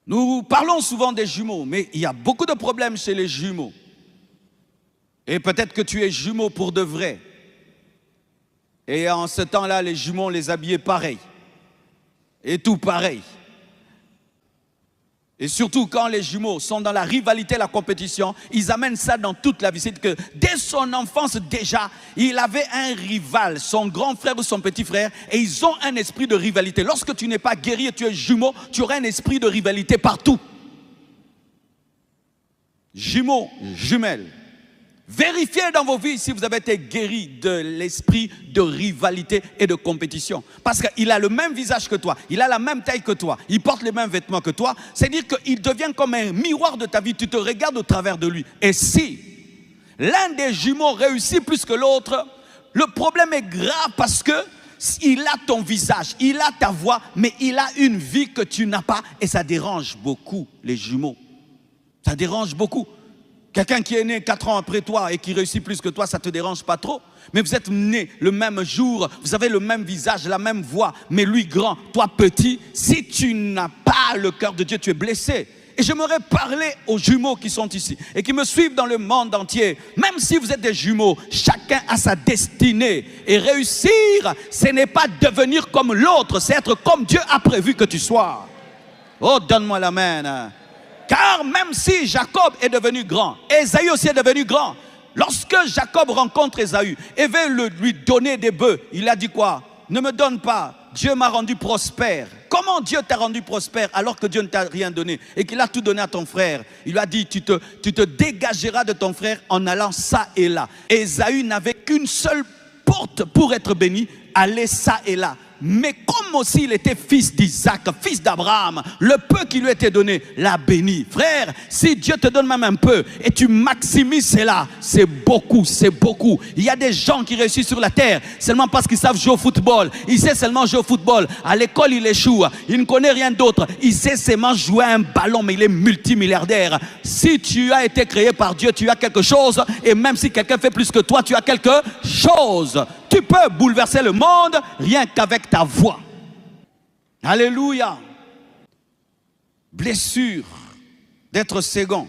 Nous parlons souvent des jumeaux, mais il y a beaucoup de problèmes chez les jumeaux. Et peut-être que tu es jumeau pour de vrai. Et en ce temps-là, les jumeaux, on les habillait pareil. Et tout pareil. Et surtout quand les jumeaux sont dans la rivalité, la compétition, ils amènent ça dans toute la vie. C'est que dès son enfance déjà, il avait un rival, son grand frère ou son petit frère, et ils ont un esprit de rivalité. Lorsque tu n'es pas guéri et tu es jumeau, tu auras un esprit de rivalité partout. Jumeaux, jumelles. Vérifiez dans vos vies si vous avez été guéri de l'esprit de rivalité et de compétition. Parce qu'il a le même visage que toi, il a la même taille que toi, il porte les mêmes vêtements que toi. C'est-à-dire qu'il devient comme un miroir de ta vie, tu te regardes au travers de lui. Et si l'un des jumeaux réussit plus que l'autre, le problème est grave parce que il a ton visage, il a ta voix, mais il a une vie que tu n'as pas. Et ça dérange beaucoup les jumeaux. Ça dérange beaucoup. Quelqu'un qui est né 4 ans après toi et qui réussit plus que toi, ça ne te dérange pas trop. Mais vous êtes nés le même jour, vous avez le même visage, la même voix, mais lui grand, toi petit. Si tu n'as pas le cœur de Dieu, tu es blessé. Et j'aimerais parler aux jumeaux qui sont ici et qui me suivent dans le monde entier. Même si vous êtes des jumeaux, chacun a sa destinée. Et réussir, ce n'est pas devenir comme l'autre, c'est être comme Dieu a prévu que tu sois. Oh, donne-moi l'amen. Car même si Jacob est devenu grand, Ésaü aussi est devenu grand. Lorsque Jacob rencontre Ésaü et veut lui donner des bœufs, il a dit quoi? Ne me donne pas, Dieu m'a rendu prospère. Comment Dieu t'a rendu prospère alors que Dieu ne t'a rien donné et qu'il a tout donné à ton frère? Il lui a dit, tu te dégageras de ton frère en allant ça et là. Ésaü n'avait qu'une seule porte pour être béni, aller ça et là. Mais comme aussi il était fils d'Isaac, fils d'Abraham, le peu qui lui était donné l'a béni. Frère, si Dieu te donne même un peu et tu maximises cela, c'est beaucoup, c'est beaucoup. Il y a des gens qui réussissent sur la terre seulement parce qu'ils savent jouer au football. Il sait seulement jouer au football. À l'école, il échoue. Il ne connaît rien d'autre. Il sait seulement jouer à un ballon, mais il est multimilliardaire. Si tu as été créé par Dieu, tu as quelque chose. Et même si quelqu'un fait plus que toi, tu as quelque chose. Tu peux bouleverser le monde rien qu'avec ta voix. Alléluia. Blessure d'être second.